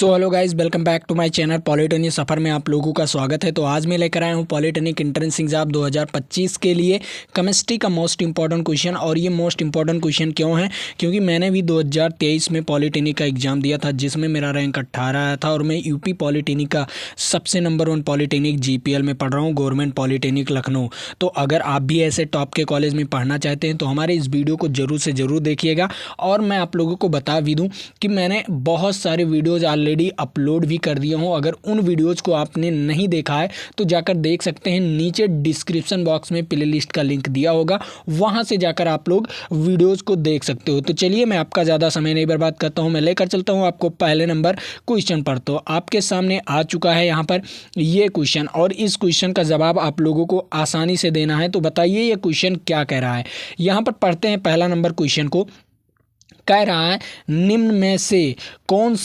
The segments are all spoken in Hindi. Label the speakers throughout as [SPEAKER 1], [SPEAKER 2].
[SPEAKER 1] So hello guys, welcome back to my channel. Polytechnic सफ़र में आप लोगों का स्वागत है। तो आज मैं लेकर आया हूँ पॉलिटेक्निक एंट्रेंस एग्जाम 2025 के लिए केमिस्ट्री का मोस्ट इंपॉर्टेंट क्वेश्चन। और ये मोस्ट इंपॉर्टेंट क्वेश्चन क्यों है? क्योंकि मैंने भी 2023 में पॉलिटेक्निक का एग्ज़ाम दिया था, जिसमें मेरा रैंक 18 आया था। और मैं यूपी पॉलिटेक्निक का सबसे नंबर 1 पॉलिटेक्निक जीपीएल में पढ़ रहा हूँ, गवर्नमेंट पॉलिटेक्निक लखनऊ। तो अगर आप भी ऐसे टॉप के कॉलेज में पढ़ना चाहते हैं तो हमारे इस वीडियो को ज़रूर से ज़रूर देखिएगा। और मैं आप लोगों को बता भी दूँ कि मैंने बहुत सारे वीडियोज़ ऑलरेडी अपलोड भी कर दिया हूँ। अगर उन वीडियोज़ को आपने नहीं देखा है तो जाकर देख सकते हैं। नीचे डिस्क्रिप्शन बॉक्स में प्लेलिस्ट का लिंक दिया होगा, वहाँ से जाकर आप लोग वीडियोज़ को देख सकते हो। तो चलिए, मैं आपका ज़्यादा समय नहीं बर्बाद करता हूँ, मैं लेकर चलता हूँ आपको पहले नंबर क्वेश्चन पर। तो आपके सामने आ चुका है यहाँ पर ये क्वेश्चन, और इस क्वेश्चन का जवाब आप लोगों को आसानी से देना है। तो बताइए ये क्वेश्चन क्या कह रहा है। यहाँ पर पढ़ते हैं पहला नंबर क्वेश्चन को। कह रहा है, निम्न में से कौन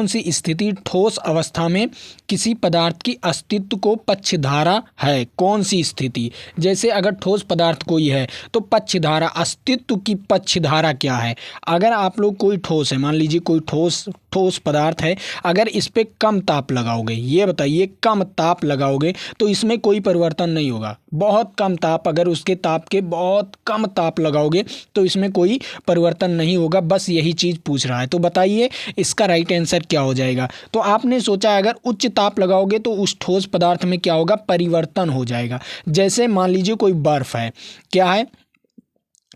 [SPEAKER 1] सी स्थिति ठोस अवस्था में किसी पदार्थ की अस्तित्व को पक्षधारा है? कौन सी स्थिति? जैसे अगर ठोस पदार्थ कोई है तो पक्षधारा, अस्तित्व की पक्षधारा क्या है? अगर आप लोग कोई ठोस है, मान लीजिए कोई ठोस पदार्थ है, अगर इस पे कम ताप लगाओगे, ये बताइए कम ताप लगाओगे तो इसमें कोई परिवर्तन नहीं होगा। बहुत कम ताप, अगर उसके ताप के बहुत कम ताप लगाओगे तो इसमें कोई परिवर्तन नहीं होगा। बस यही चीज़ पूछ रहा है। तो बताइए इसका राइट आंसर क्या हो जाएगा? तो आपने सोचा अगर उच्च ताप लगाओगे तो उस ठोस पदार्थ में क्या होगा? परिवर्तन हो जाएगा। जैसे मान लीजिए कोई बर्फ है, क्या है?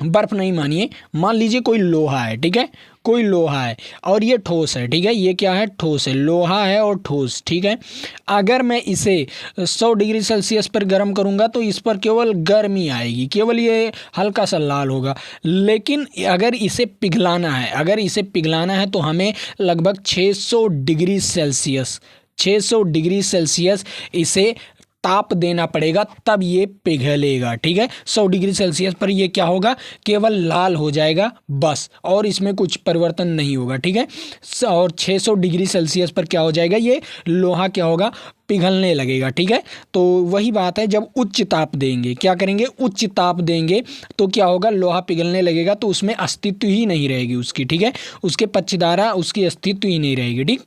[SPEAKER 1] बर्फ नहीं मानिए, मान लीजिए कोई लोहा है, ठीक है? कोई लोहा है और ये ठोस है, ठीक है? ये क्या है? ठोस है, लोहा है और ठोस, ठीक है? अगर मैं इसे 100 डिग्री सेल्सियस पर गर्म करूंगा तो इस पर केवल गर्मी आएगी, केवल ये हल्का सा लाल होगा। लेकिन अगर इसे पिघलाना है तो हमें लगभग 600 डिग्री सेल्सियस इसे ताप देना पड़ेगा, तब ये पिघलेगा, ठीक है? 100 डिग्री सेल्सियस पर ये क्या होगा? केवल लाल हो जाएगा बस, और इसमें कुछ परिवर्तन नहीं होगा, ठीक है? और 600 डिग्री सेल्सियस पर क्या हो जाएगा? ये लोहा क्या होगा? पिघलने लगेगा, ठीक है? तो वही बात है, जब उच्च ताप देंगे, क्या करेंगे? उच्च ताप देंगे तो क्या होगा? लोहा पिघलने लगेगा, तो उसमें अस्तित्व ही नहीं रहेगी उसकी, ठीक है? उसके पक्षधारा, उसकी अस्तित्व ही नहीं रहेगी, ठीक?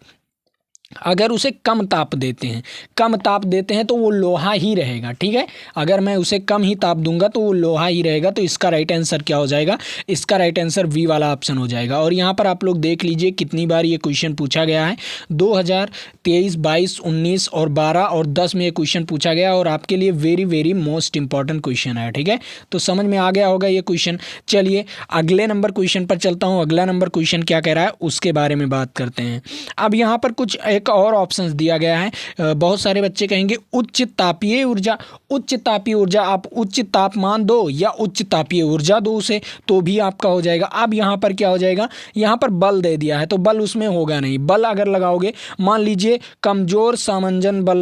[SPEAKER 1] अगर उसे कम ताप देते हैं तो वो लोहा ही रहेगा, ठीक है? अगर मैं उसे कम ही ताप दूंगा तो वो लोहा ही रहेगा। तो इसका राइट आंसर क्या हो जाएगा? इसका राइट आंसर वी वाला ऑप्शन हो जाएगा। और यहाँ पर आप लोग देख लीजिए कितनी बार ये क्वेश्चन पूछा गया है। 2023, 22, 19 और 12 और 10 में ये क्वेश्चन पूछा गया, और आपके लिए very very most important question है, ठीक है? तो समझ में आ गया होगा ये क्वेश्चन। चलिए अगले नंबर क्वेश्चन पर चलता हूँ। अगला नंबर क्वेश्चन क्या कह रहा है उसके बारे में बात करते हैं। अब यहाँ पर कुछ एक और ऑप्शंस दिया गया है। बहुत सारे बच्चे कहेंगे उच्च तापीय ऊर्जा। आप उच्च तापमान दो या उच्च तापीय ऊर्जा दो उसे, तो भी आपका हो जाएगा। अब यहाँ पर क्या हो जाएगा? यहाँ पर बल दे दिया है तो बल उसमें होगा नहीं। बल अगर लगाओगे, मान लीजिए कमजोर सामंजन बल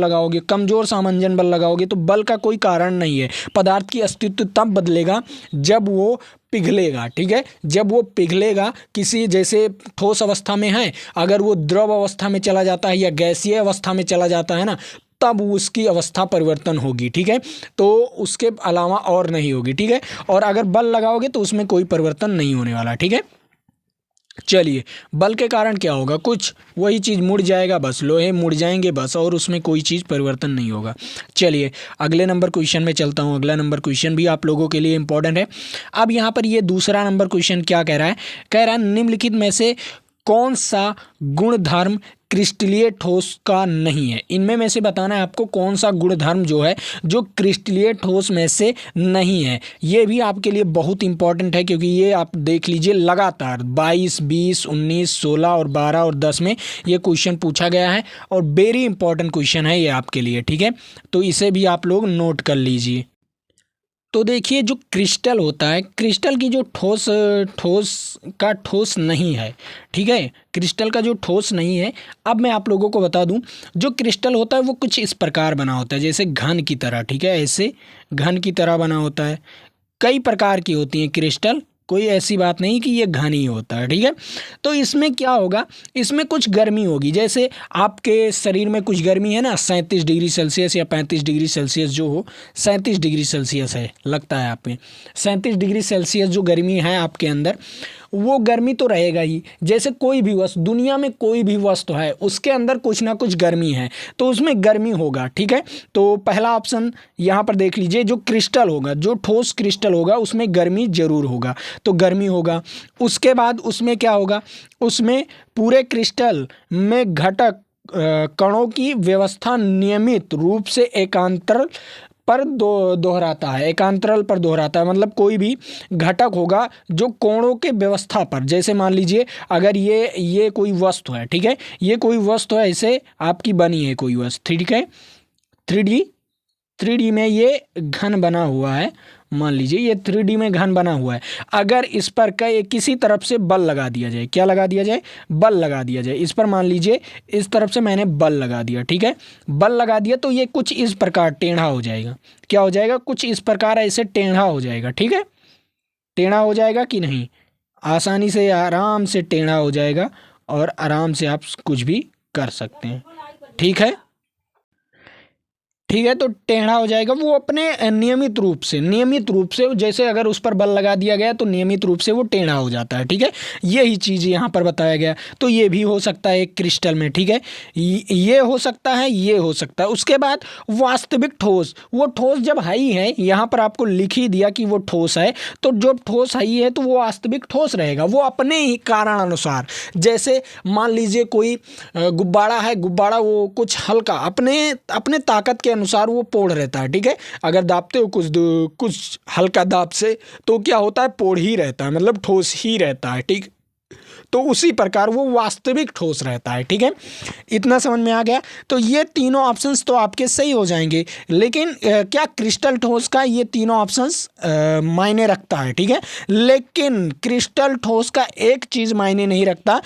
[SPEAKER 1] लगाओगे तो बल का कोई कारण नहीं है। पदार्थ की अस्तित्व तब बदलेगा जब वो पिघलेगा, ठीक है? जब वो पिघलेगा, किसी जैसे ठोस अवस्था में है, अगर वो द्रव अवस्था में चला जाता है या गैसीय अवस्था में चला जाता है ना, तब उसकी अवस्था परिवर्तन होगी, ठीक है? तो उसके अलावा और नहीं होगी, ठीक है? और अगर बल लगाओगे तो उसमें कोई परिवर्तन नहीं होने वाला, ठीक है? चलिए, बल के कारण क्या होगा? कुछ वही चीज़ मुड़ जाएगा, बस लोहे मुड़ जाएंगे बस, और उसमें कोई चीज़ परिवर्तन नहीं होगा। चलिए अगले नंबर क्वेश्चन में चलता हूँ। अगला नंबर क्वेश्चन भी आप लोगों के लिए इंपॉर्टेंट है। अब यहाँ पर ये दूसरा नंबर क्वेश्चन क्या कह रहा है? कह रहा है, निम्नलिखित में से कौन सा गुणधर्म क्रिस्टलीय ठोस का नहीं है? इनमें में से बताना है आपको कौन सा गुणधर्म जो है जो क्रिस्टलीय ठोस में से नहीं है। ये भी आपके लिए बहुत इंपॉर्टेंट है, क्योंकि ये आप देख लीजिए लगातार 22, 20, 19, 16 और 12 और 10 में ये क्वेश्चन पूछा गया है, और वेरी इंपॉर्टेंट क्वेश्चन है ये आपके लिए, ठीक है? तो इसे भी आप लोग नोट कर लीजिए। तो देखिए, जो क्रिस्टल होता है, क्रिस्टल की जो ठोस नहीं है, ठीक है? क्रिस्टल का जो ठोस नहीं है। अब मैं आप लोगों को बता दूं, जो क्रिस्टल होता है वो कुछ इस प्रकार बना होता है, जैसे घन की तरह, ठीक है? ऐसे घन की तरह बना होता है। कई प्रकार की होती हैं क्रिस्टल, कोई ऐसी बात नहीं कि ये घन ही होता है, ठीक है? तो इसमें क्या होगा? इसमें कुछ गर्मी होगी। जैसे आपके शरीर में कुछ गर्मी है ना, 37 डिग्री सेल्सियस या 35 डिग्री सेल्सियस जो हो, 37 डिग्री सेल्सियस है लगता है आप में, 37 डिग्री सेल्सियस जो गर्मी है आपके अंदर, वो गर्मी तो रहेगा ही। जैसे कोई भी वस्तु, दुनिया में कोई भी वस्तु है उसके अंदर कुछ ना कुछ गर्मी है, तो उसमें गर्मी होगा, ठीक है। तो पहला ऑप्शन यहाँ पर देख लीजिए, जो क्रिस्टल होगा, जो ठोस क्रिस्टल होगा उसमें गर्मी जरूर होगा, तो गर्मी होगा। उसके बाद उसमें क्या होगा, उसमें पूरे क्रिस्टल में घटक कणों की व्यवस्था नियमित रूप से एकांतर पर दोहराता है, एकांतरल पर दोहराता है, मतलब कोई भी घटक होगा जो कोणों के व्यवस्था पर, जैसे मान लीजिए अगर ये कोई वस्तु है, ठीक है, ये कोई वस्तु है, ऐसे आपकी बनी है कोई वस्तु, ठीक है, 3D में ये घन बना हुआ है, मान लीजिए ये 3D में घन बना हुआ है। अगर इस पर किसी तरफ से बल लगा दिया जाए, क्या लगा दिया जाए, बल लगा दिया जाए इस पर, मान लीजिए इस तरफ से मैंने बल लगा दिया, ठीक है, बल लगा दिया, तो ये कुछ इस प्रकार टेढ़ा हो जाएगा, क्या हो जाएगा, कुछ इस प्रकार ऐसे टेढ़ा हो जाएगा, ठीक है, टेढ़ा हो जाएगा कि नहीं, आसानी से आराम से टेढ़ा हो जाएगा और आराम से आप कुछ भी कर सकते हैं, ठीक है, ठीक है। तो टेढ़ा हो जाएगा वो अपने नियमित रूप से, जैसे अगर उस पर बल लगा दिया गया तो नियमित रूप से वो टेढ़ा हो जाता है, ठीक है, यही चीज़ यहाँ पर बताया गया। तो ये भी हो सकता है एक क्रिस्टल में, ठीक है, ये हो सकता है, ये हो सकता है। उसके बाद वास्तविक ठोस, वो ठोस जब हाई है, यहाँ पर आपको लिख ही दिया कि वो ठोस है, तो जब ठोस हाई है तो वो वास्तविक ठोस रहेगा, वो अपने ही कारण अनुसार। जैसे मान लीजिए कोई गुब्बारा है, गुब्बारा वो कुछ हल्का अपने ताकत के अनुसार वो पोढ़ रहता है, ठीक है, अगर दाबते हो कुछ हल्का दाब से तो क्या होता है, पोढ़ ही रहता है, मतलब ठोस ही रहता है, ठीक। तो उसी प्रकार वो वास्तविक ठोस रहता है, ठीक है, इतना समझ में आ गया। तो ये तीनों ऑप्शंस तो आपके सही हो जाएंगे, लेकिन क्या क्रिस्टल ठोस का ये तीनों ऑप्शंस मायने रखता है, ठीक है, लेकिन क्रिस्टल ठोस का एक चीज़ मायने नहीं रखता,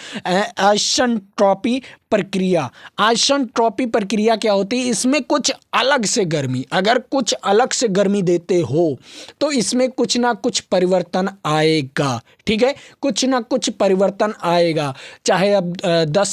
[SPEAKER 1] आइसेंट्रोपी प्रक्रिया। आइसेंट्रोपी प्रक्रिया क्या होती है, इसमें कुछ अलग से गर्मी, अगर कुछ अलग से गर्मी देते हो तो इसमें कुछ ना कुछ परिवर्तन आएगा, ठीक है, कुछ ना कुछ परिवर्तन आएगा, चाहे अब 10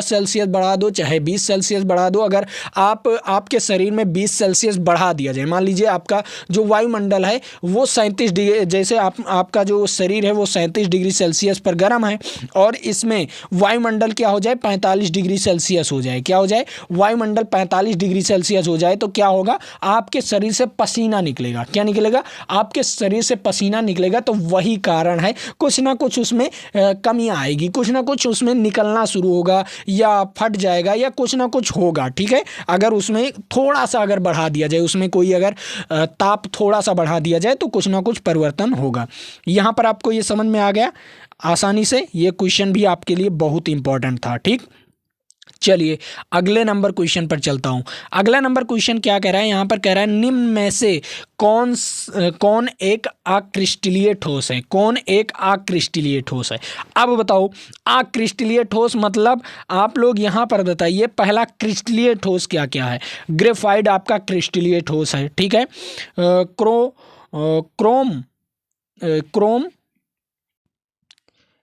[SPEAKER 1] सेल्सियस बढ़ा दो, चाहे 20 सेल्सियस बढ़ा दो। अगर आपके शरीर में 20 सेल्सियस बढ़ा दिया जाए, मान लीजिए आपका जो वायुमंडल है वो 37 डिग्री, जैसे आपका जो शरीर है वो 37 डिग्री सेल्सियस पर गर्म है, और इसमें वायुमंडल क्या हो जाए, 45 डिग्री सेल्सियस हो जाए, क्या हो जाए, वायुमंडल 45 डिग्री सेल्सियस हो जाए, तो क्या होगा, आपके शरीर से पसीना निकलेगा, क्या निकलेगा, आपके शरीर से पसीना निकलेगा। तो वही कारण है, कुछ ना कुछ उसमें कमी आएगी, कुछ ना कुछ उसमें निकलना शुरू होगा, या फट जाएगा, या कुछ ना कुछ होगा, ठीक है। अगर उसमें थोड़ा सा अगर बढ़ा दिया जाए, उसमें कोई अगर ताप थोड़ा सा बढ़ा दिया जाए तो कुछ ना कुछ परिवर्तन होगा। यहाँ पर आपको ये समझ में आ गया आसानी से, ये क्वेश्चन भी आपके लिए बहुत इंपॉर्टेंट था, ठीक। चलिए अगले नंबर क्वेश्चन पर चलता हूँ। अगला नंबर क्वेश्चन क्या कह रहा है, यहाँ पर कह रहा है निम्न में से कौन एक अक्रिस्टलीय ठोस है, कौन एक अक्रिस्टलीय ठोस है। अब बताओ अक्रिस्टलीय ठोस मतलब आप लोग यहाँ पर बताइए, पहला क्रिस्टलीय ठोस क्या क्या है। ग्रेफाइट आपका क्रिस्टलीय ठोस है, ठीक है, क्रोम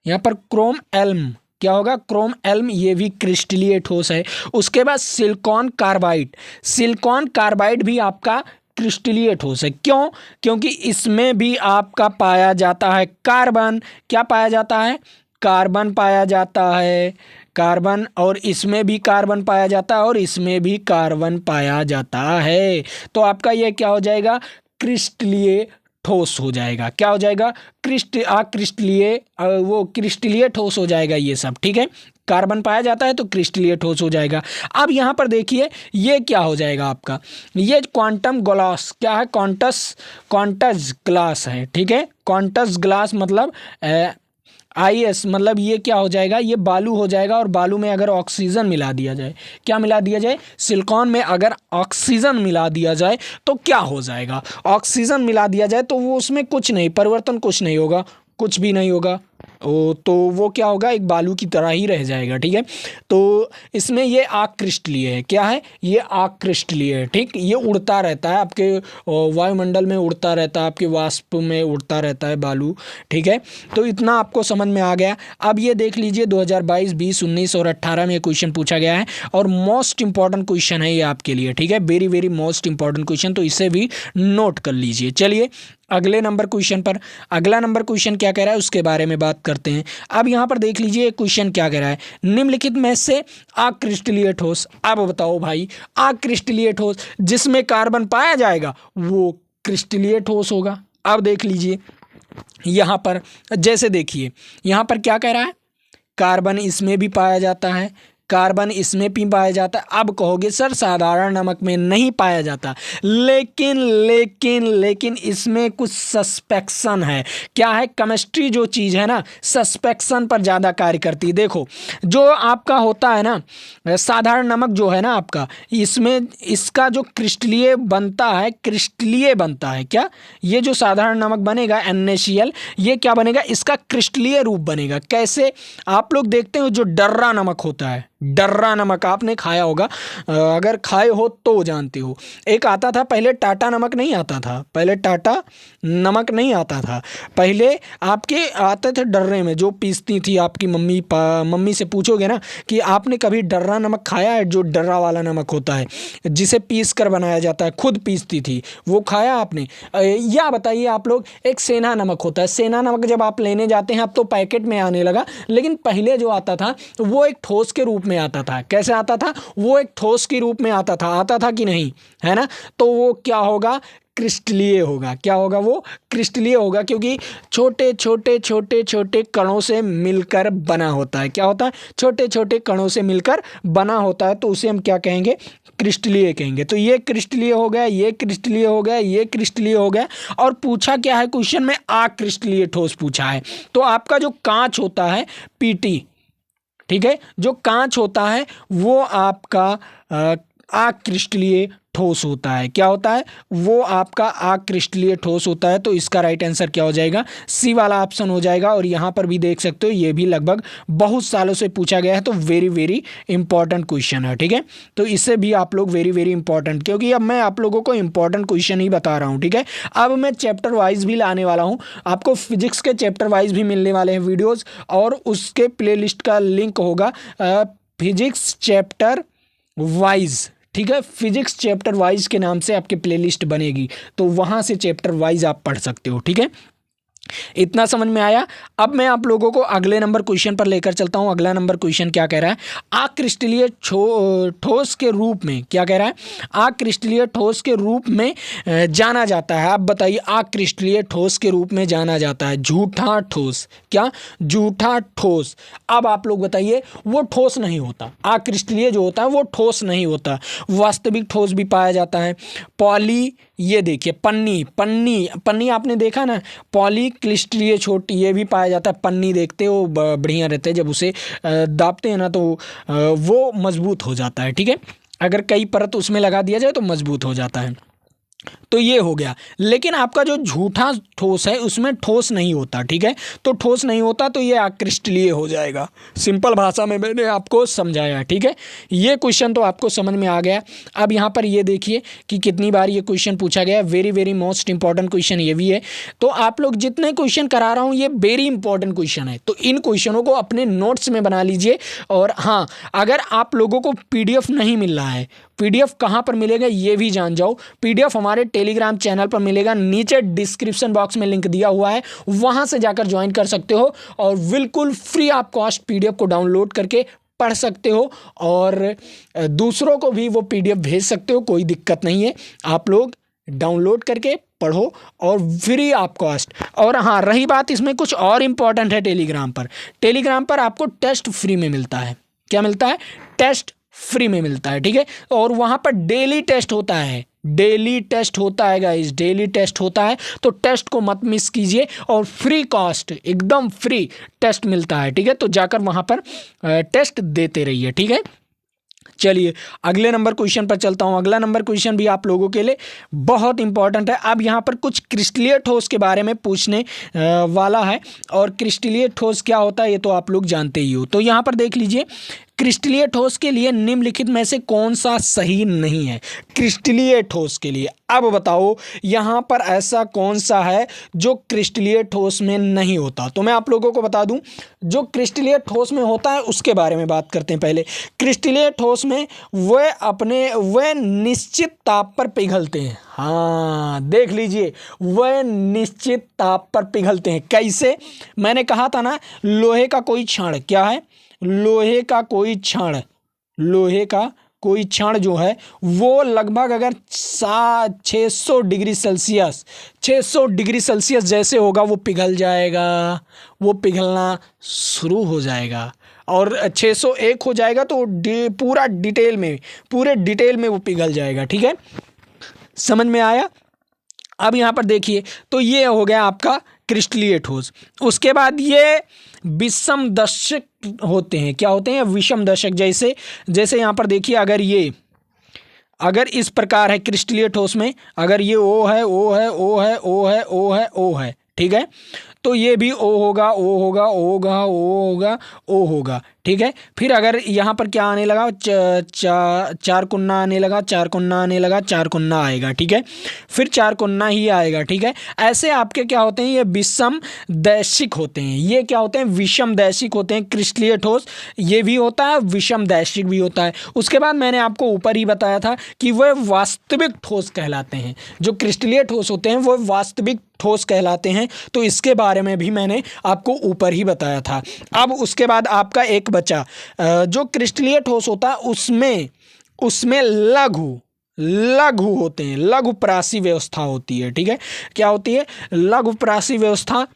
[SPEAKER 1] यहाँ पर क्रोम एल्म क्या होगा, क्रोम एल्म, ये भी क्रिस्टलीय ठोस है। उसके बाद सिलिकॉन कार्बाइड भी आपका क्रिस्टलीय ठोस है। क्यों, क्योंकि इसमें भी आपका पाया जाता है कार्बन, क्या पाया जाता है, कार्बन पाया जाता है, कार्बन, और इसमें भी कार्बन पाया जाता है, और इसमें भी कार्बन पाया जाता है। तो आपका ये क्या हो जाएगा, क्रिस्टलीय ठोस हो जाएगा, क्या हो जाएगा, क्रिस्टलीय ठोस हो जाएगा ये सब, ठीक है, कार्बन पाया जाता है तो क्रिस्टलीय ठोस हो जाएगा। अब यहाँ पर देखिए ये क्या हो जाएगा आपका, ये क्वांटम ग्लास क्या है, क्वांटस ग्लास है, ठीक है, क्वांटस ग्लास मतलब IS, मतलब ये क्या हो जाएगा, ये बालू हो जाएगा, और बालू में अगर ऑक्सीजन मिला दिया जाए, क्या मिला दिया जाए, सिलिकॉन में अगर ऑक्सीजन मिला दिया जाए तो क्या हो जाएगा, ऑक्सीजन मिला दिया जाए तो वो उसमें कुछ नहीं, परिवर्तन कुछ नहीं होगा, कुछ भी नहीं होगा, तो वो क्या होगा, एक बालू की तरह ही रह जाएगा, ठीक है। तो इसमें ये अक्रिस्टलीय है, क्या है, ये अक्रिस्टलीय है, ठीक, ये उड़ता रहता है आपके वायुमंडल में, उड़ता रहता है आपके वाष्प में, उड़ता रहता है बालू, ठीक है। तो इतना आपको समझ में आ गया। अब ये देख लीजिए 2022, 20, 19 और 18 में क्वेश्चन पूछा गया है, और मोस्ट इंपॉर्टेंट क्वेश्चन है ये आपके लिए, ठीक है, very very most important question, तो इसे भी नोट कर लीजिए। चलिए अगले नंबर क्वेश्चन पर। अगला नंबर क्वेश्चन क्या कह रहा है उसके बारे में बात करते हैं। अब यहाँ पर देख लीजिए क्वेश्चन क्या कह रहा है, निम्नलिखित में से अक्रिस्टलीय ठोस। अब बताओ भाई, अक्रिस्टलीय ठोस जिसमें कार्बन पाया जाएगा वो क्रिस्टलीय ठोस होगा। अब देख लीजिए यहाँ पर, जैसे देखिए यहाँ पर क्या कह रहा है, कार्बन इसमें भी पाया जाता है, कार्बन इसमें भी पाया जाता है। अब कहोगे सर साधारण नमक में नहीं पाया जाता, लेकिन लेकिन लेकिन इसमें कुछ सस्पेक्शन है। क्या है, केमिस्ट्री जो चीज़ है ना सस्पेक्शन पर ज़्यादा कार्य करती है। देखो जो आपका होता है ना साधारण नमक जो है ना आपका, इसमें इसका जो क्रिस्टलीय बनता है, क्रिस्टलीय बनता है क्या, ये जो साधारण नमक बनेगा NaCl, ये क्या बनेगा, इसका क्रिस्टलीय रूप बनेगा। कैसे, आप लोग देखते हो जो डर्रा नमक होता है, डर्रा नमक आपने खाया होगा, अगर खाए हो तो जानते हो। एक आता था पहले, टाटा नमक नहीं आता था, पहले टाटा नमक नहीं आता था, पहले आपके आते थे डर्रे में, जो पीसती थी आपकी मम्मी। मम्मी से पूछोगे ना कि आपने कभी डर्रा नमक खाया है, जो डर्रा वाला नमक होता है जिसे पीस कर बनाया जाता है, खुद पीसती थी, वो खाया आपने? या बताइए आप लोग, एक सेना नमक होता है, सेना नमक जब आप लेने जाते हैं अब तो पैकेट में आने लगा, लेकिन पहले जो आता था वो एक ठोस के रूप में आता था। कैसे आता था, वो एक ठोस के रूप में आता था कि नहीं, है ना? तो वो क्या होगा, क्रिस्टलीय होगा। क्या होगा, वो क्रिस्टलीय होगा, क्योंकि छोटे छोटे छोटे छोटे कणों से मिलकर बना होता है। क्या होता है, छोटे छोटे कणों से मिलकर बना होता है, तो उसे हम क्या कहेंगे, क्रिस्टलीय कहेंगे। तो ये क्रिस्टलीय हो गया, ये क्रिस्टलीय हो गया, ये क्रिस्टलीय हो गया। और पूछा क्या है क्वेश्चन में, अक्रिस्टलीय ठोस पूछा है। तो आपका जो कांच होता है PT, ठीक है, जो कांच होता है वो आपका अक्रिस्टलीय ठोस होता है। क्या होता है, वो आपका अक्रिस्टलीय ठोस होता है। तो इसका राइट आंसर क्या हो जाएगा, C वाला ऑप्शन हो जाएगा। और यहाँ पर भी देख सकते हो, ये भी लगभग बहुत सालों से पूछा गया है, तो वेरी वेरी इंपॉर्टेंट क्वेश्चन है। ठीक है, तो इससे भी आप लोग वेरी वेरी इंपॉर्टेंट, क्योंकि अब मैं आप लोगों को इंपॉर्टेंट क्वेश्चन ही बता रहा हूँ। ठीक है, अब मैं चैप्टर वाइज भी लाने वाला हूँ, आपको फिजिक्स के चैप्टर वाइज भी मिलने वाले हैं वीडियोज़, और उसके प्ले लिस्ट का लिंक होगा फिजिक्स चैप्टर वाइज। ठीक है, फिजिक्स चैप्टर वाइज के नाम से आपकी प्लेलिस्ट बनेगी, तो वहाँ से चैप्टर वाइज आप पढ़ सकते हो। ठीक है, इतना समझ में आया। अब मैं आप लोगों को अगले नंबर क्वेश्चन पर लेकर चलता हूं। अगला नंबर क्वेश्चन क्या कह रहा है, अक्रिस्टलीय ठोस के रूप में, क्या कह रहा है, अक्रिस्टलीय ठोस के रूप में जाना जाता है। आप बताइए, अक्रिस्टलीय ठोस के रूप में जाना जाता है झूठा ठोस। क्या, झूठा ठोस। अब आप लोग बताइए, वो ठोस नहीं होता, अक्रिस्टलीय जो होता है वो ठोस नहीं होता, वास्तविक ठोस भी पाया जाता है। पॉली, ये देखिए पन्नी, पन्नी पन्नी आपने देखा ना, पॉलीक्रिस्टलीय छोटी, ये भी पाया जाता है। पन्नी देखते हो बढ़िया रहते हैं, जब उसे दाबते हैं ना तो वो मजबूत हो जाता है। ठीक है, अगर कई परत उसमें लगा दिया जाए तो मजबूत हो जाता है। तो ये हो गया। लेकिन आपका जो झूठा ठोस है उसमें ठोस नहीं होता। ठीक है, तो ठोस नहीं होता तो ये अक्रिस्टलीय हो जाएगा। सिंपल भाषा में मैंने आपको समझाया। ठीक है, ये क्वेश्चन तो आपको समझ में आ गया। अब यहाँ पर ये देखिए कि कितनी बार ये क्वेश्चन पूछा गया। Very very most important question ये भी है। तो आप लोग जितने क्वेश्चन करा रहा हूँ ये वेरी इंपॉर्टेंट क्वेश्चन है, तो इन क्वेश्चनों को अपने नोट्स में बना लीजिए। और हाँ, अगर आप लोगों को PDF नहीं मिल रहा है, PDF कहाँ पर मिलेगा ये भी जान जाओ। PDF हमारे टेलीग्राम चैनल पर मिलेगा, नीचे डिस्क्रिप्शन बॉक्स में लिंक दिया हुआ है, वहाँ से जाकर ज्वाइन कर सकते हो और बिल्कुल फ्री ऑफ कॉस्ट PDF को डाउनलोड करके पढ़ सकते हो और दूसरों को भी वो PDF भेज सकते हो, कोई दिक्कत नहीं है। आप लोग डाउनलोड करके पढ़ो और फ्री ऑफ कॉस्ट। और हाँ, रही बात इसमें कुछ और इम्पॉर्टेंट है, टेलीग्राम पर आपको टेस्ट फ्री में मिलता है। क्या मिलता है, टेस्ट फ्री में मिलता है। ठीक है, और वहाँ पर डेली टेस्ट होता है, डेली टेस्ट होता है गाइस, डेली टेस्ट होता है। तो टेस्ट को मत मिस कीजिए और फ्री कॉस्ट, एकदम फ्री टेस्ट मिलता है। ठीक है, तो जाकर वहाँ पर टेस्ट देते रहिए। ठीक है, चलिए अगले नंबर क्वेश्चन पर चलता हूँ। अगला नंबर क्वेश्चन भी आप लोगों के लिए बहुत इंपॉर्टेंट है। अब यहाँ पर कुछ क्रिस्टलीय ठोस के बारे में पूछने वाला है, और क्रिस्टलीय ठोस क्या होता है ये तो आप लोग जानते ही हो। तो यहाँ पर देख लीजिए, क्रिस्टलीय ठोस के लिए निम्नलिखित में से कौन सा सही नहीं है? क्रिस्टलीय ठोस के लिए अब बताओ यहाँ पर ऐसा कौन सा है जो क्रिस्टलीय ठोस में नहीं होता? तो मैं आप लोगों को बता दूं, जो क्रिस्टलीय ठोस में होता है उसके बारे में बात करते हैं। पहले क्रिस्टलीय ठोस में वह निश्चित ताप पर पिघलते हैं। हाँ, देख लीजिए, वह निश्चित ताप पर पिघलते हैं। कैसे? मैंने कहा था ना, लोहे का कोई क्षण, क्या है? लोहे का कोई क्षण जो है वो लगभग अगर 600 डिग्री सेल्सियस 600 डिग्री सेल्सियस जैसे होगा वो पिघल जाएगा, वो पिघलना शुरू हो जाएगा। और 601 हो जाएगा तो पूरे डिटेल में वो पिघल जाएगा। ठीक है, समझ में आया? अब यहाँ पर देखिए, तो ये हो गया आपका क्रिस्टलीय ठोस। उसके बाद ये विषम दशक होते हैं। क्या होते हैं? विषम दशक। जैसे यहाँ पर देखिए, अगर इस प्रकार है क्रिस्टलीय ठोस में, अगर ये O है, O है, O है, O है, O है, O है, ठीक है, तो ये भी O होगा, O होगा, O होगा, O होगा, O होगा। ठीक है, फिर अगर यहाँ पर क्या आने लगा, चार कुन्ना आने लगा, चार कुन्ना आएगा। ठीक है, फिर चार कुन्ना ही आएगा। ठीक है, ऐसे आपके क्या होते हैं, ये विषम दैशिक होते हैं। ये क्या होते हैं? विषम दैशिक होते हैं। क्रिस्टलीय ठोस ये भी होता है, विषम दैशिक भी होता है। उसके बाद मैंने आपको ऊपर ही बताया था कि वह वास्तविक ठोस कहलाते हैं। जो क्रिस्टलीय ठोस होते हैं वो वास्तविक ठोस कहलाते हैं। तो इसके बारे में भी मैंने आपको ऊपर ही बताया था। अब उसके बाद आपका एक बचा, जो क्रिस्टलीय ठोस होता है उसमें लघु होते हैं, लघु प्रासी व्यवस्था होती है। ठीक है, क्या होती है? लघु प्रासी व्यवस्था।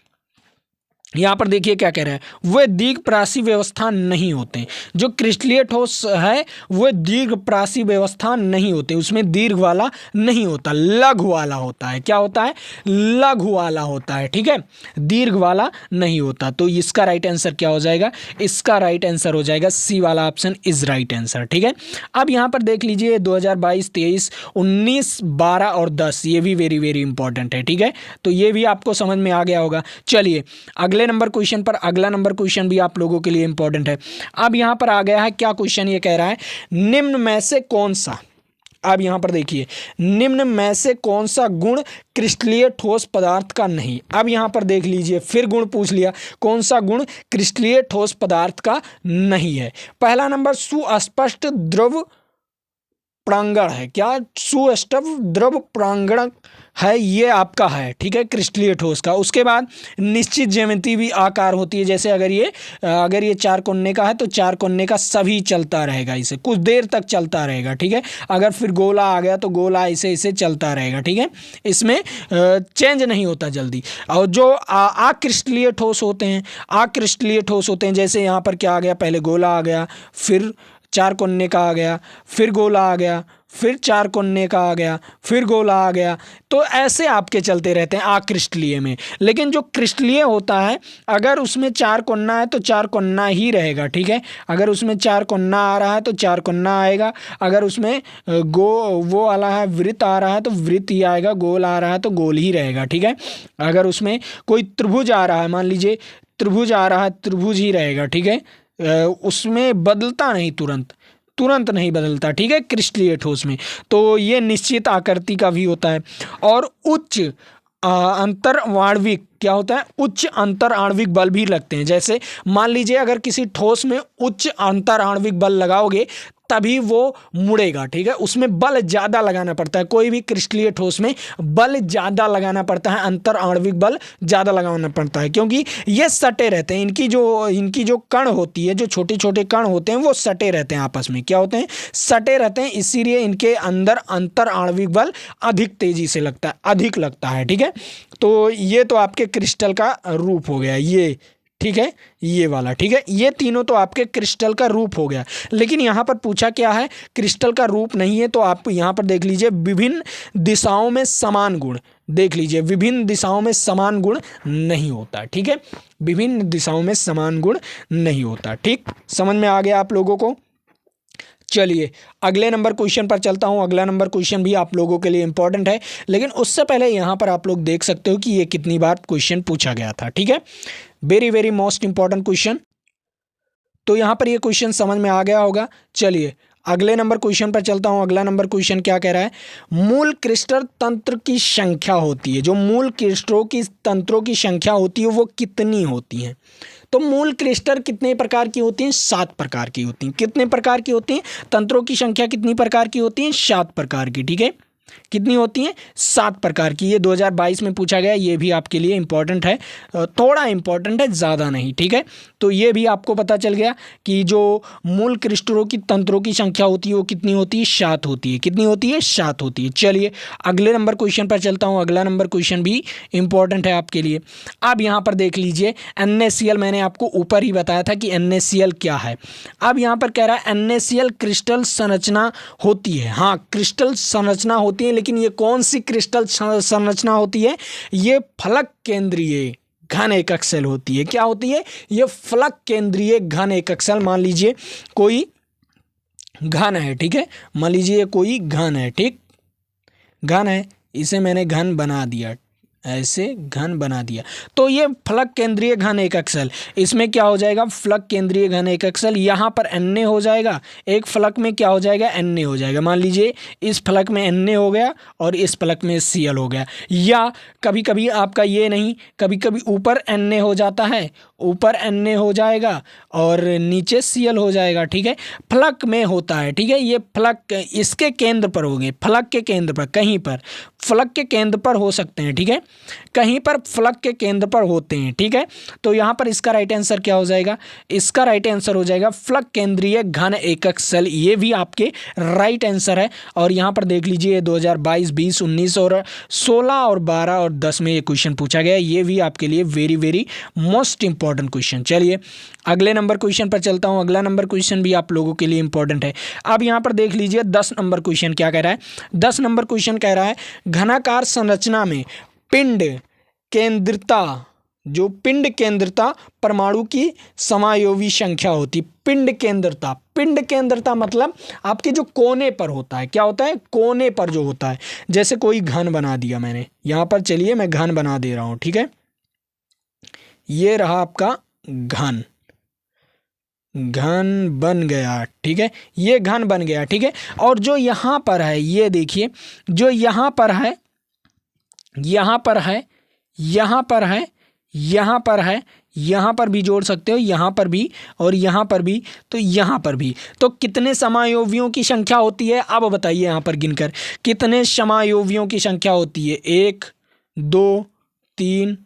[SPEAKER 1] यहाँ पर देखिए क्या कह रहा है, वह दीर्घ प्रासी व्यवस्था नहीं होते। जो क्रिस्टलीय ठोस है वह दीर्घ प्रासी व्यवस्था नहीं होते, उसमें दीर्घ वाला नहीं होता, लघु वाला होता है। क्या होता है? लघु वाला होता है। ठीक है, दीर्घ वाला नहीं होता। तो इसका राइट आंसर क्या हो जाएगा? इसका राइट आंसर हो जाएगा सी वाला ऑप्शन इज राइट आंसर। ठीक है, अब यहाँ पर देख लीजिए 2022, 23, 19, 12 और 10, ये भी वेरी वेरी इंपॉर्टेंट है। ठीक है, तो ये भी आपको समझ में आ गया होगा। चलिए अगले नंबर क्वेश्चन पर, अगला नंबर क्वेश्चन भी आप लोगों के लिए इंपॉर्टेंट है। अब यहां पर आ गया है, क्या क्वेश्चन ये कह रहा है, निम्न में से कौन सा, अब यहां पर देखिए, निम्न में से कौन सा गुण क्रिस्टलीय ठोस पदार्थ का नहीं? अब यहां पर देख लीजिए, फिर गुण पूछ लिया, कौन सा गुण क्रिस्टलीय ठोस पदार्थ का नहीं है? पहला नंबर, सुस्पष्ट द्रव प्रांगण है। क्या? सुस्पष्ट द्रव प्रांगण है, ये आपका है। ठीक है, क्रिस्टलीय ठोस का। उसके बाद निश्चित ज्यामिति भी आकार होती है। जैसे अगर ये चार कोने का है तो चार कोने का सभी चलता रहेगा, इसे कुछ देर तक चलता रहेगा। ठीक है, अगर फिर गोला आ गया तो गोला ऐसे चलता रहेगा। ठीक है, इसमें चेंज नहीं होता जल्दी। और जो अक्रिस्टलीय ठोस होते हैं, जैसे यहाँ पर क्या आ गया, पहले गोला आ गया, फिर चार कोने का आ गया, फिर गोला आ गया, फिर चार कोने का आ गया, फिर गोला आ गया, तो ऐसे आपके चलते रहते हैं अक्रिस्टलीय में। लेकिन जो क्रिस्टलीय होता है, अगर उसमें चार कोना है तो चार कोना ही रहेगा। ठीक है, अगर उसमें चार कोना आ रहा है तो चार कोना आएगा, अगर उसमें वो वाला है वृत्त आ रहा है तो वृत्त ही आएगा, गोल आ रहा है तो गोल ही रहेगा। ठीक है, अगर उसमें कोई त्रिभुज आ रहा है, मान लीजिए त्रिभुज आ रहा है, त्रिभुज ही रहेगा। ठीक है, उसमें बदलता नहीं, तुरंत नहीं बदलता। ठीक है, क्रिस्टलीय ठोस में। तो ये निश्चित आकृति का भी होता है। और उच्च अंतरआण्विक, क्या होता है? उच्च अंतरआण्विक बल भी लगते हैं। जैसे मान लीजिए अगर किसी ठोस में उच्च अंतरआण्विक बल लगाओगे तभी वो मुड़ेगा। ठीक है, उसमें बल ज़्यादा लगाना पड़ता है। कोई भी क्रिस्टलीय ठोस में बल ज़्यादा लगाना पड़ता है, अंतरआण्विक बल ज़्यादा लगाना पड़ता है, क्योंकि ये सटे रहते हैं। इनकी जो कण होती है, जो छोटे छोटे कण होते हैं वो सटे रहते हैं आपस में। क्या होते हैं? सटे रहते हैं, इसीलिए इनके अंदर अंतरआण्विक बल अधिक तेजी से अधिक लगता है। ठीक है, तो ये तो आपके क्रिस्टल का रूप हो गया ये। ठीक है, ये वाला। ठीक है, ये तीनों तो आपके क्रिस्टल का रूप हो गया। लेकिन यहाँ पर पूछा क्या है? क्रिस्टल का रूप नहीं है। तो आप यहाँ पर देख लीजिए, विभिन्न दिशाओं में समान गुण, देख लीजिए, विभिन्न दिशाओं में समान गुण नहीं होता। ठीक है, विभिन्न दिशाओं में समान गुण नहीं होता। ठीक, समझ में आ गया आप लोगों को? चलिए अगले नंबर क्वेश्चन पर चलता हूं। अगला नंबर क्वेश्चन भी आप लोगों के लिए इंपॉर्टेंट है, लेकिन उससे पहले यहाँ पर आप लोग देख सकते हो कि ये कितनी बार क्वेश्चन पूछा गया था। ठीक है, very very most important question. तो यहाँ पर ये क्वेश्चन समझ में आ गया होगा। चलिए अगले नंबर क्वेश्चन पर चलता हूँ। अगला नंबर क्वेश्चन क्या कह रहा है, मूल क्रिस्टल तंत्र की संख्या होती है, जो मूल क्रिस्टलों की तंत्रों की संख्या होती है वो कितनी होती है। तो मूल क्रिस्टल कितने प्रकार की होती हैं, 7 प्रकार की होती हैं। कितने प्रकार की होती हैं, तंत्रों की संख्या कितनी प्रकार की होती है, 7 प्रकार की। ठीक है, कितनी होती हैं, 7 प्रकार की। ये 2022 में पूछा गया, ये भी आपके लिए इंपॉर्टेंट है, थोड़ा इंपॉर्टेंट है, ज़्यादा नहीं। ठीक है, तो ये भी आपको पता चल गया कि जो मूल क्रिस्टलों की तंत्रों की संख्या होती है वो कितनी होती है, 7 होती है। कितनी होती है, 7 होती है। चलिए अगले नंबर क्वेश्चन पर चलता हूँ। अगला नंबर क्वेश्चन भी इंपॉर्टेंट है आपके लिए। अब यहाँ पर देख लीजिए, NaCl मैंने आपको ऊपर ही बताया था कि NaCl क्या है। अब यहाँ पर कह रहा है NaCl क्रिस्टल संरचना होती है। हाँ, क्रिस्टल संरचना होती है, लेकिन ये कौन सी क्रिस्टल संरचना होती है, ये फलक केंद्रीय घन एकक सेल होती है। क्या होती है, ये फलक केंद्रीय घन एकक सेल। मान लीजिए कोई घन है, ठीक है, मान लीजिए कोई घन है, ठीक, घन है, इसे मैंने घन बना दिया, ऐसे घन बना दिया, तो ये फलक केंद्रीय घन एकक सेल। इसमें क्या हो जाएगा, फलक केंद्रीय घन एकक सेल, यहाँ पर Na हो जाएगा, एक फलक में क्या हो जाएगा, Na हो जाएगा। मान लीजिए इस फलक में Na हो गया और इस फलक में Cl हो गया। या कभी कभी आपका ये नहीं, कभी कभी ऊपर Na हो जाता है, ऊपर Na हो जाएगा और नीचे Cl हो जाएगा। ठीक है, फलक में होता है। ठीक है, ये फलक इसके केंद्र पर होंगे, फलक के केंद्र पर, कहीं पर फलक के केंद्र पर हो सकते हैं। ठीक है, कहीं पर फलक के केंद्र पर होते हैं। ठीक है, तो यहाँ पर इसका राइट आंसर क्या हो जाएगा, इसका राइट आंसर हो जाएगा फलक केंद्रीय घन एकक सेल। ये भी आपके राइट आंसर है। और यहाँ पर देख लीजिए 2022, 20, 19 और 16 और 12 और 10 में ये क्वेश्चन पूछा गया। ये भी आपके लिए very very most important question. चलिए अगले नंबर क्वेश्चन पर चलता हूँ। अगला नंबर क्वेश्चन भी आप लोगों के लिए इंपॉर्टेंट है। अब यहाँ पर देख लीजिए 10 नंबर क्वेश्चन क्या कह रहा है। 10 नंबर क्वेश्चन कह रहा है घनाकार संरचना में पिंड केंद्रता, जो पिंड केंद्रता परमाणु की समायोवी संख्या होती। पिंड केंद्रता, पिंड केंद्रता मतलब आपके जो कोने पर होता है, क्या होता है, कोने पर जो होता है। जैसे कोई घन बना दिया मैंने यहाँ पर, चलिए मैं घन बना दे रहा हूँ। ठीक है, ये रहा आपका घन, घन बन गया। ठीक है, ये घन बन गया। ठीक है, और जो यहाँ पर है, ये देखिए, जो यहाँ पर है, यहाँ पर है, यहाँ पर है, यहाँ पर है, यहाँ पर भी जोड़ सकते हो, यहाँ पर भी और यहाँ पर भी, तो यहाँ पर भी। तो कितने समायोवियों की संख्या होती है, अब बताइए यहाँ पर गिनकर कितने समायोवियों की संख्या होती है। 1, 2, 3,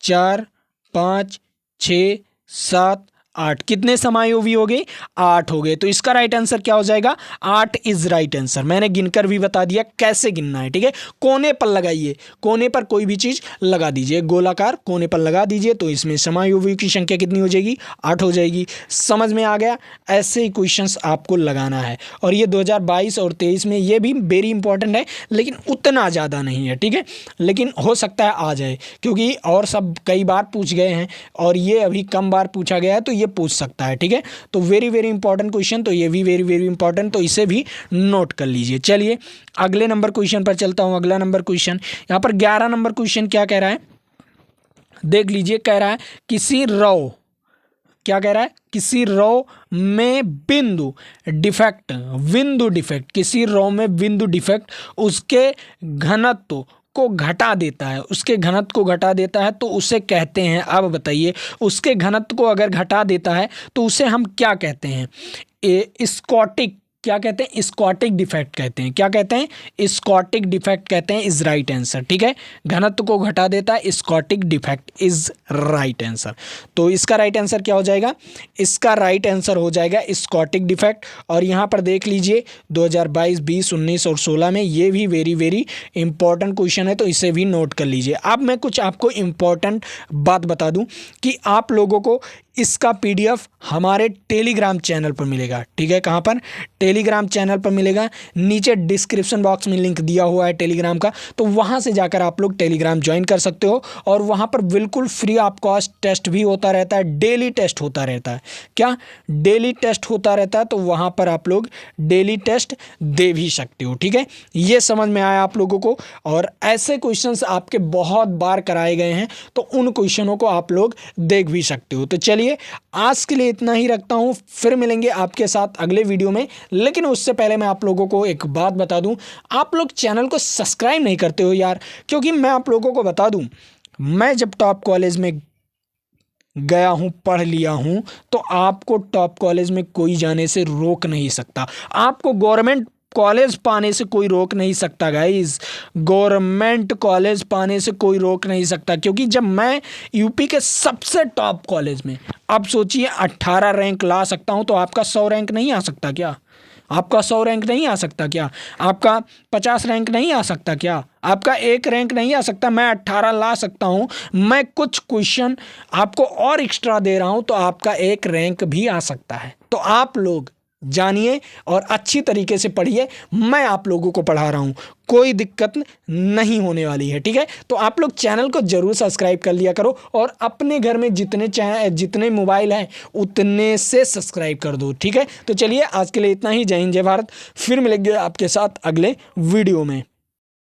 [SPEAKER 1] 4, 5, 6, 7, 8। कितने समायोवी हो गए, 8 हो गए। तो इसका राइट आंसर क्या हो जाएगा, 8 इज राइट आंसर। मैंने गिनकर भी बता दिया कैसे गिनना है। ठीक है, कोने पर लगाइए, कोने पर कोई भी चीज़ लगा दीजिए, गोलाकार कोने पर लगा दीजिए, तो इसमें समायोवी की संख्या कितनी हो जाएगी, 8 हो जाएगी। समझ में आ गया, ऐसे ही क्वेश्चंस आपको लगाना है। और ये 2022 और 23 में ये भी वेरी इंपॉर्टेंट है, लेकिन उतना ज़्यादा नहीं है। ठीक है, लेकिन हो सकता है आ जाए, क्योंकि और सब कई बार पूछ गए हैं और ये अभी कम बार पूछा गया है, तो ये पूछ सकता है। ठीक है, तो वेरी वेरी इंपॉर्टेंट क्वेश्चन, तो ये भी वेरी वेरी इंपॉर्टेंट, तो इसे भी नोट कर लीजिए। चलिए अगले नंबर क्वेश्चन पर चलता हूं। अगला नंबर क्वेश्चन यहाँ पर 11 नंबर क्वेश्चन क्या कह रहा है, देख लीजिए। कह रहा है किसी रो, क्या कह रहा है, किसी रो में बिंदु डिफेक्ट, बिंदु डिफेक्ट, किसी रो में बिंदु डिफेक्ट उसके घनत्व को घटा देता है, उसके घनत्व को घटा देता है, तो उसे कहते हैं, अब बताइए, उसके घनत्व को अगर घटा देता है तो उसे हम क्या कहते हैं, स्कॉटिक, क्या कहते हैं, स्कॉटिक डिफेक्ट कहते हैं। क्या कहते हैं, स्कॉटिक डिफेक्ट कहते हैं, इज राइट आंसर। ठीक है, घनत्व को घटा देता है, स्कॉटिक डिफेक्ट इज राइट आंसर। तो इसका राइट आंसर क्या हो जाएगा, इसका राइट आंसर हो जाएगा स्कॉटिक डिफेक्ट। और यहाँ पर देख लीजिए 2022, 20, 19 और 16 में ये भी वेरी वेरी इंपॉर्टेंट क्वेश्चन है, तो इसे भी नोट कर लीजिए। अब मैं कुछ आपको इंपॉर्टेंट बात बता दूं कि आप लोगों को इसका PDF हमारे टेलीग्राम चैनल पर मिलेगा। ठीक है, कहाँ पर, टेलीग्राम चैनल पर मिलेगा, नीचे डिस्क्रिप्शन बॉक्स में लिंक दिया हुआ है टेलीग्राम का, तो वहाँ से जाकर आप लोग टेलीग्राम ज्वाइन कर सकते हो। और वहाँ पर बिल्कुल फ्री ऑफ कॉस्ट टेस्ट भी होता रहता है, डेली टेस्ट होता रहता है। क्या डेली टेस्ट होता रहता है, तो वहाँ पर आप लोग डेली टेस्ट दे भी सकते हो। ठीक है, ये समझ में आया आप लोगों को। और ऐसे क्वेश्चंस आपके बहुत बार कराए गए हैं, तो उन क्वेश्चनों को आप लोग देख भी सकते हो। तो चलिए आज के लिए इतना ही रखता हूँ, फिर मिलेंगे आपके साथ अगले वीडियो में। लेकिन उससे पहले मैं आप लोगों को एक बात बता दूं, आप लोग चैनल को सब्सक्राइब नहीं करते हो यार, क्योंकि मैं आप लोगों को बता दूं, मैं जब टॉप कॉलेज में गया हूँ, पढ़ लिया हूँ, तो आपको टॉप कॉलेज में कोई जाने से रोक नहीं सकता। आपको गवर्नमेंट कॉलेज पाने से कोई रोक नहीं सकता गाइस, गवर्नमेंट कॉलेज पाने से कोई रोक नहीं सकता। क्योंकि जब मैं यूपी के सबसे टॉप कॉलेज में, अब सोचिए 18 रैंक ला सकता हूं, तो आपका 100 रैंक नहीं आ सकता क्या? आपका 100 रैंक नहीं आ सकता क्या? आपका 50 रैंक नहीं आ सकता क्या? आपका 1 रैंक नहीं आ सकता? मैं 18 ला सकता हूं। मैं कुछ क्वेश्चन आपको और एक्स्ट्रा दे रहा हूं, तो आपका 1 रैंक भी आ सकता है। तो आप लोग जानिए और अच्छी तरीके से पढ़िए, मैं आप लोगों को पढ़ा रहा हूँ, कोई दिक्कत नहीं होने वाली है। ठीक है, तो आप लोग चैनल को जरूर सब्सक्राइब कर लिया करो, और अपने घर में जितने मोबाइल हैं उतने से सब्सक्राइब कर दो। ठीक है, तो चलिए आज के लिए इतना ही। जय हिंद, जय भारत। फिर मिलेंगे आपके साथ अगले वीडियो में।